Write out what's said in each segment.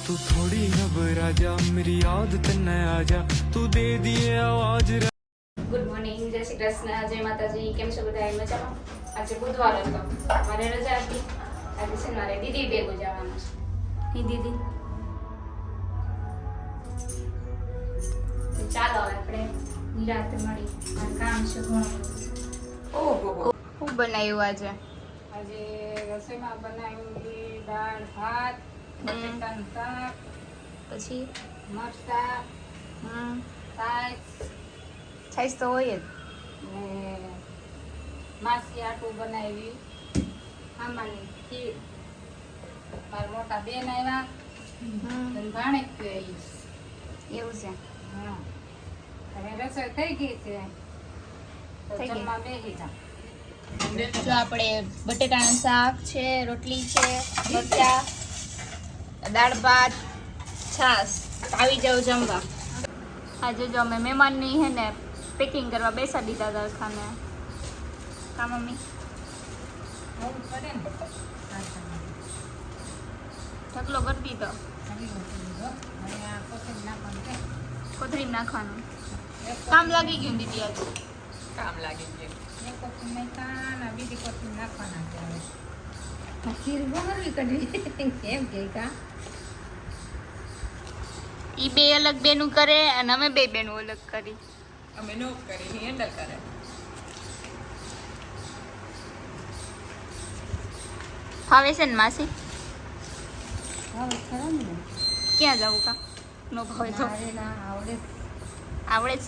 तू थोड़ी घबरा जा मेरी याद तन्ने आ जा तू दे दिए आवाज। ગુડ મોર્નિંગ, જય શ્રી કૃષ્ણ, જય માતાજી. કેમ છો બધા? મજામાં? આજે બુધવાર હતો, મારે રજા હતી. આજે છે મારે દીદી ભેગું જવાનું છે. દીદી ચાલો આપણે નિરાંતે મળી. આ કામ છે ઘણું. ઓહો, શું બનાવ્યું આજે? આજે રસોઈમાં બનાવ્યું દાળ ભાત, બટેટાનું શાક, પછી મરચાં, છાશ છાશ તો હોય જ. ને માસી આટું બનાવ્યું, આંબાની ખીર. મારા મોટા બેન આવ્યા, અને ભાણેજ આવી. એવું છે. હા, હવે રસોઈ થઈ ગઈ છે, તો થઈ ગઈ. જમવા બેસી જાઓ. જો આપણે બટેટાનું શાક છે, રોટલી છે, મરચાં, દાળ ભાત, છાશ. આવી જાવ જમવા. આજે જો અમે મહેમાનની હે ને પેકિંગ કરવા બેસા દીધા હતા ખાને. કા મમ્મી? બહુ પડે ને ઢગલો કરી દીધો. હવે આ કોથળી નાખવાનું છે. કોથળી નાખવાનું કામ લાગી ગયું દીદી આજે. કામ લાગી ગયું. એક કોથળી નાખ્યા ને બીજી કોથળી નાખવાના છે. હવે ખીર બહારવી કાઢવી કેમ કે કા ઈ બે અલગ બેનું કરે અને અમે બે બેનું અલગ કરી. અમે નો કરી હેન્ડલ કરે. ફાવે છે ને માસી? હવે ખરા ને ક્યાં જવું કા? નો ભાવે તો મારે ના આવડે આવડે જ.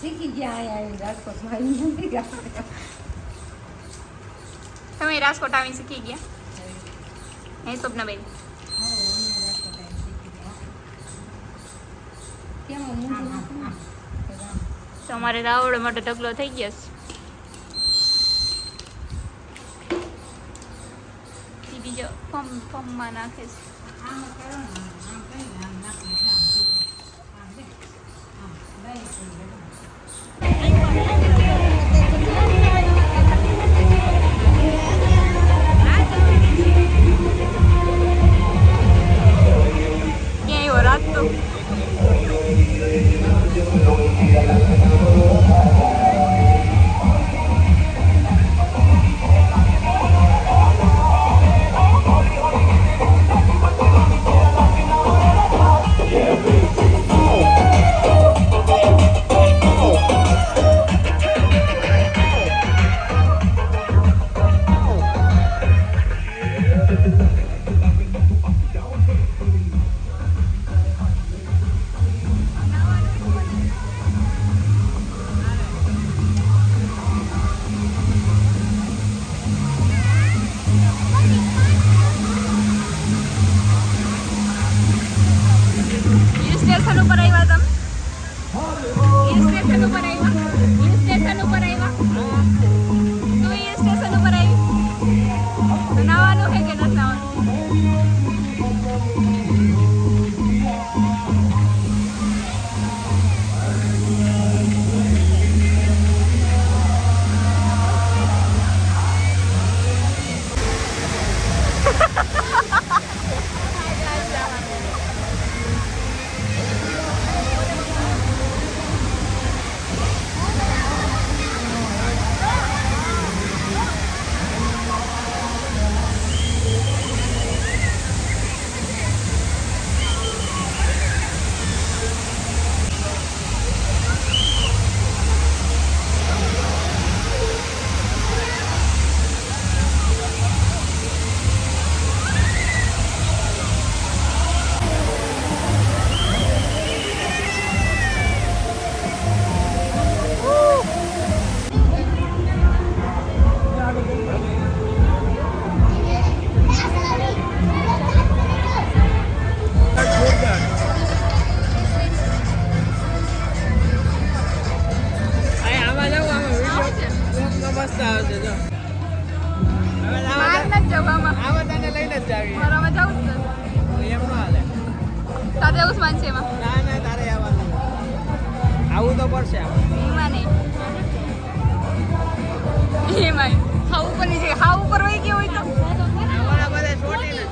શીખી ગયા અહીંયા રાજકોટમાં આવી નથી ગયા. તમે રાજકોટ આવીને શીખી ગયા? હે સ્વપ્નાબેન? તો અમારે રાવડો માટે ઢગલો થઈ ગયો છે. દીદી જો ફોર્મમાં નાખે છે. ક્યાં એવો રાત તો સ્ટેશન ઉપર આવ્યા તમે? સ્ટેશન ઉપર આવ્યા? સ્ટેશન ઉપર આવ્યા? તું સ્ટેશન ઉપર આવી? તો નાવાનું છે કે નથી નાવાનું? મસ્ત આવશે જો. બહાર નથી જવામાં. આવા તને લઈને જ જાવી. મારામાં જવું જ નથી. એમ ન હાલે. તારે ઉસ્માન છે એમાં? ના ના તારે આવવાનું. આવું તો પડશે આપણે. એમાં નહીં. એમાં ખાવું પણ નહીં. ખાવું પર હોય કે હોય તો અમારા બધા છોટી ને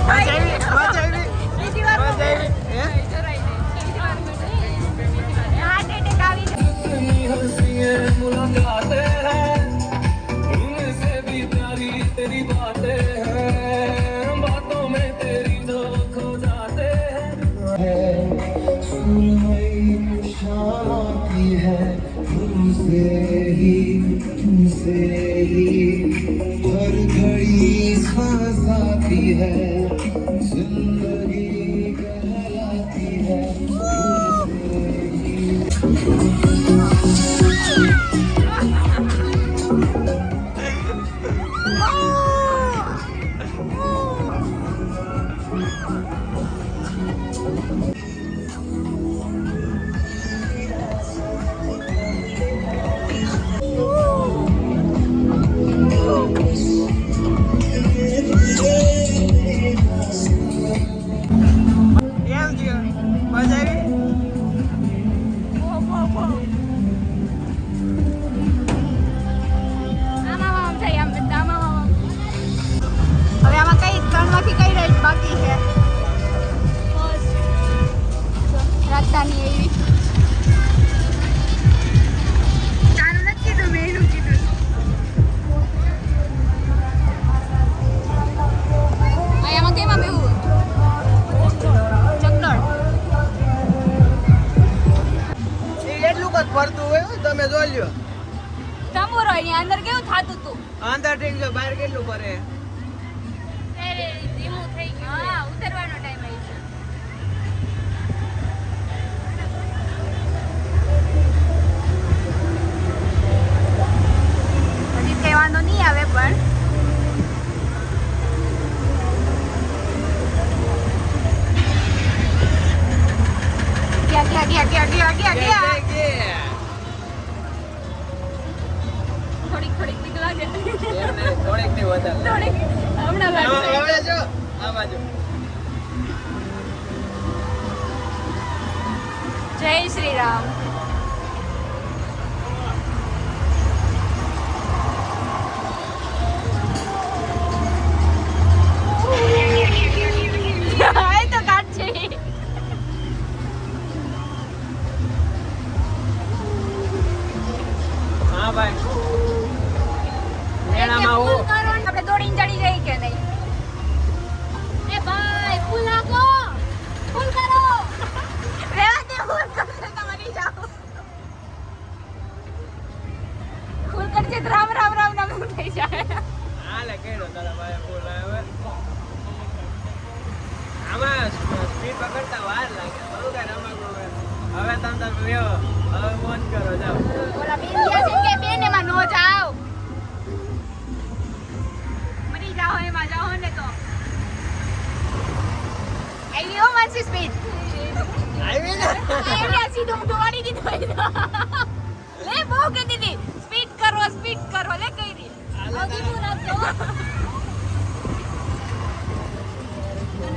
બીજી વાર જરાય નહીં. બીજી વાર હાર્ટ એટેક આવી જાય. मुलाकातें हैं उनसे भी प्यारी तेरी बातें हैं बातों में तेरी तो खो जाते हैं सुरमई शाम आती है तुमसे ही हर घड़ी सांस आती है जिंदगी कहलाती है કેમ થયું? મજા આવી? આમ થાય આમ બધા આમ. હવે આમાં કઈ 3 માંથી કઈ રાઈડ બાકી છે? રાજધાની એવી ચાનું નથી કીધું, મેં એનું કીધું. આમાં કેમાં બેવું? ચકડોળ. એટલું જ ફરતું હોય હો, તમે જોઈ લ્યો. તંબુરો એની અંદર કેવું થાતું તું? અંદર ઠીક છે, બહાર કેટલું ફરે? ધીમું થઈ ગયું. હા, ઉતરવાનો ટાઈમ આવી છે. હજી કઈ વાંધો નહીં આવે પણ ગયા. થોડીક બીક લાગે. થોડીક ની વધારે. થોડીક હમણાં લાગશે. હવે જો આ બાજુ. જય શ્રી રામ. એ તો કાટ છે. હા ભાઈ. મેળામાં હું આપણે દોડીને ચડી જઈએ કે નહીં? એ ભાઈ ફૂલ નાખો, ફૂલ કરો. રેવા દે, ફૂલ કરશે તમારી જાઓ. ફૂલ કરશે તો રામ રામ રામ નામ થઈ જાય. હાલે કેડો તારા ભાઈ ફૂલ આવે. આમાં સ્પીડ પકડતા વાર લાગે. બહુ કઈ રમકડું હોય. હવે તમે બેહો. હવે મોજ કરો જાઓ. ઓલા બેન ગયા છે કે બેન એમાં નો જાઓ. મરી જાઓ એમાં જાઓ ને તો. આવી હો માનસી સ્પીડ. આવી ને. એને સીધું દોડી દીધું. લે બહુ કીધી હતી સ્પીડ કરો લે કઈ રી. ધીમું રાખજો.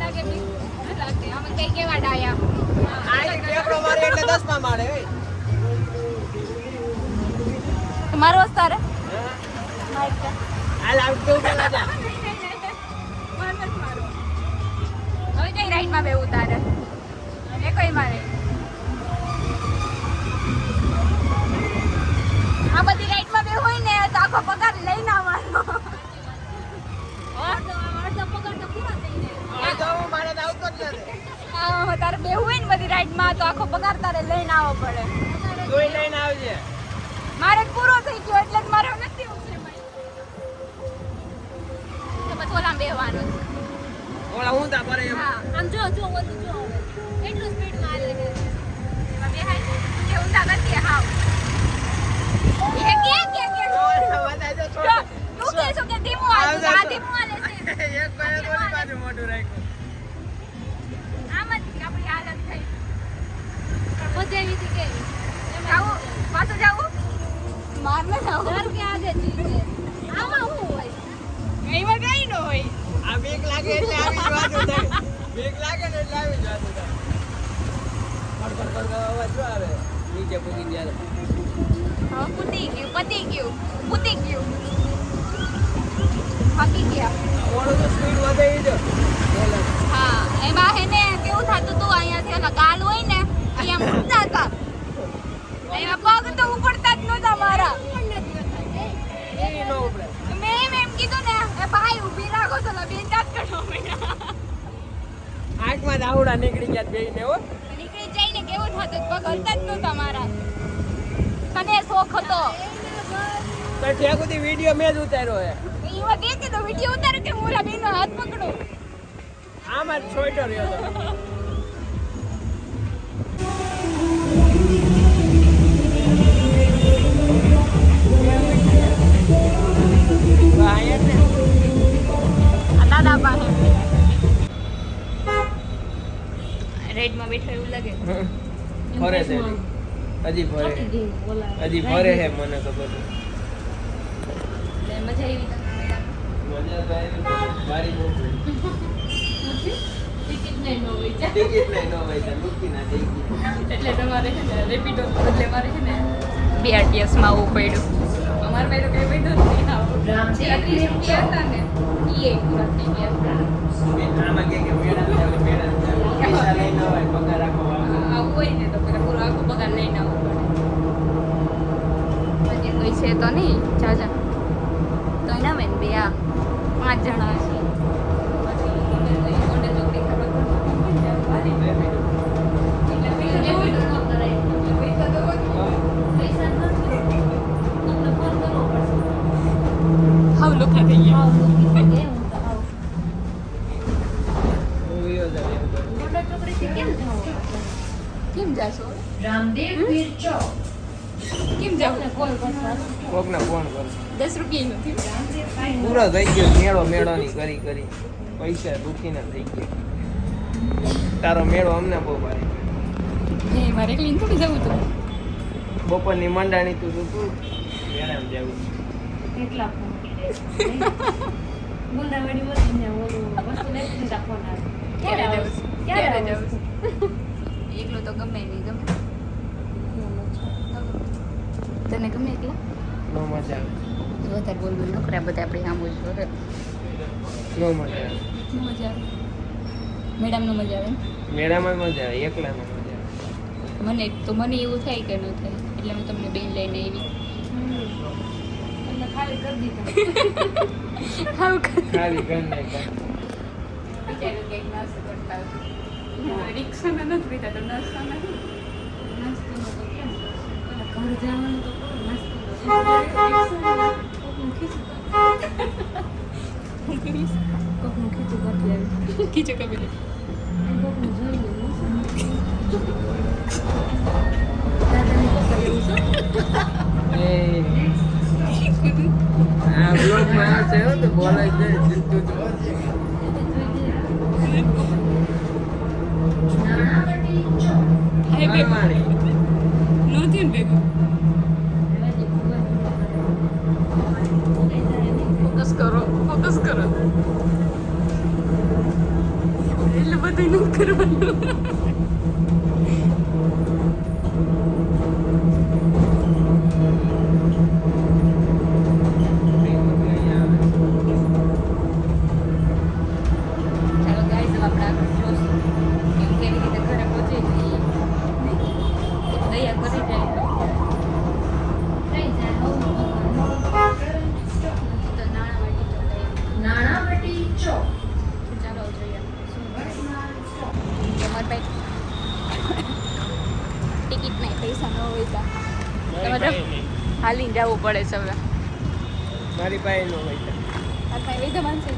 લાગે બી લાગે આમ કઈ કેવા ડાયા. આ ટેકરો મારે એટલે 10 માં મારે. મારો વસ્તાર હાલ આવતો પેલા જા. હવે કઈ રાઈડમાં બેવું તારે? એ કઈ મારે આ બધી રાઈડમાં બેવું હોય ને તો આખો પગાર લઈને આવવાનો. અડધો પગાર તો પૂરો થઈ જાય. આ તો મારે તો આવતો જ નથી. તારે બેવું હોય ને બધી રાઈડમાં તો આખો પગાર તારે લઈને આવવો પડે. જોઈ લઈને આવજે. મારે પૂરો થઈ ગયો એટલે જ મારે નથી ઉતરે ભાઈ. તો પછી ઓલા બેહવાનું. ઓલા હું તા પડે. હા આમ જો બધું જો એટલું સ્પીડમાં હાલે છે. એમાં બેહાય કે ઊંધા કરતી હાવ. એ કે વધારે જો તું કે છો કે ધીમું હાલે છે? આ ધીમું હાલે છે. એક ભાઈ થોડી બાજુ મોઢું રાખ્યું. આમ જ આપણી હાલત થઈ. બધે એવી હતી કે જાવું પાછું જાવું માર ન જાવ. ડર કે આગે ચીજે આમાં શું હોય? એમાં કઈ ન હોય. આ બીક લાગે એટલે આવી જ વાતો થાય. બીક લાગે ને એટલે આવી જ વાતો થાય. કર અવાજ જો આવે. નીચે પૂગી ગયા. હા પતી ગયું. બાકી ગયા. ઓળો તો સ્પીડ વધે ઈ જો. બોલે એમાં હે ને કેવું થતું તું અહીંયાથી ઓલા ગાલ હોય ને અહીંયા મૂકતા હતા એમાં પગ તો ઉપડતા જ નહોતા મારા ઈ નો ઉપડે. મેં એમ કીધું ને એ ભાઈ ઊભી રાખો તો બેન દાંત કાઢો મેં આંખમાં જ આવડા નીકળી ગયા બેયને હો. નીકળી જઈને કેવું થતું પગ હલતા જ નહોતા મારા તને શોખ હતો તો ઠેક સુધી વિડીયો મેં જ ઉતાર્યો હે. એમાં દેખે તો વિડીયો ઉતારે કે મોરા બેનનો હાથ પકડો આમાં જ છોડ્યો રહ્યો તો. આ દાદા પાસે રેડમાં બેઠા એવું લાગે ફરે છે હજી ફરે હે મને ખબર છે. મજા આવી મજા તો આવી બારી બહુ પડી. ટિકિટ નહીં નો હોય ટિકિટ નહીં નો ભાઈ તો મૂકી ના થઈ ગઈ. એટલે તમારે છે ને રેપિડો બદલે મારે છે ને BRTS માં આવવું પડ્યું અમારે ભાઈ તો કઈ પડ્યું જ નહીં આવું 30 રૂપિયા હતા ને એ પૂરા થઈ ગયા આમાં કે મેળા પૈસા લઈને હોય પગાર રાખો આવું હોય ને તો પેલા પૂરો આખો પગાર લઈને આવવું પડે પછી કોઈ છે તો નહીં જાજા તો એના બેન બે આ 5 જણા છે પછી કોને ચોકડી ખબર હાવ લોખા થઈ ગયા કેમ જાશો રામદેવ પીર ચોક કેમ જાવ કોકને ફોન કરો 10 રૂપિયા નથી પૂરો થઈ ગયો મેળો ની કરી કરી પૈસા દુખીને થઈ ગયા. તારો મેળો અમને બહુ ભારે એ મારે ક્લીન થોડી જવું હતું બપોરની મંડાણી તું તું મેળામાં જવું. કેટલા ફોન મુંડાવાડી વધીને ઓલું વસ્તુ લેતી ફોન આવે ક્યારે જવું ક્યારે જવું એકલો તો ગમે નહીં ગમે તને ગમે એકલા નો મજા આવે વધારે બોલ બોલ ન કર્યા બધા આપણે સામું જ નો મજા આવે મજા આવે મેડમનો મજા આવે મેળામાં મજા આવે એકલામાં મજા આવે. મને એવું થાય કે ન થાય એટલે મેં તમને બેન લઈને આવી તમને ખાલી કરી દીધા હાવ ખાલી ઘર નહીં કર. વિચાર્યું કંઈક નાસ્તો કરતા રિક્ષામાં નથી પીતા તો નાસ્તામાં નાસ્તો તો કેમ ઘર જવાનું તો નાસ્તો કોકનું ખીચું કાપી આવી ખીચો કબીલે કોકનું જોઈ દાદાને પકડી એ આ બ્લોગમાં આવશે હો તો બોલાઈ જાય જીતું તો હાય મારી નો થયું ભેગું ફોકસ કરો એટલે બધું ન કરવાનું ચાલો ગાઈસ આપણે આગળ જોશું કે કેવી રીતે ઘરે પહોંચે છીએ દયા કરી જાય તો નાણાવટી ચોક ચાલો જોઈએ અમારે ભાઈ ટિકિટ નહીં પૈસા ન હોય તો તમારે હાલીને જવું પડે છે હવે મારી પાસે નો હોય તો. આ ભાઈ વૈધા માનશે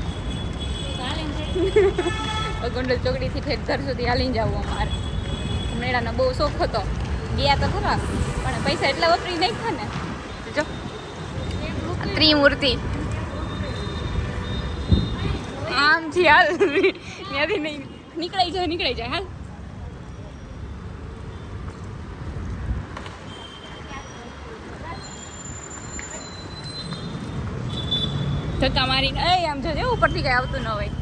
ગોંડલ ચોકડીથી ઠેઠ ઘર સુધી હાલીને જવું અમારે મેળાનો બહુ શોખ હતો ગયા તો ખરા પણ પૈસા એટલા વપરી નાખ્યા ને જો ત્રિમૂર્તિ આમથી હાલ ત્યાંથી નહીં નીકળાઈ જાય હાલ ધક્કા મારીને આમ જોજે ઉપરથી કઈ આવતું ન હોય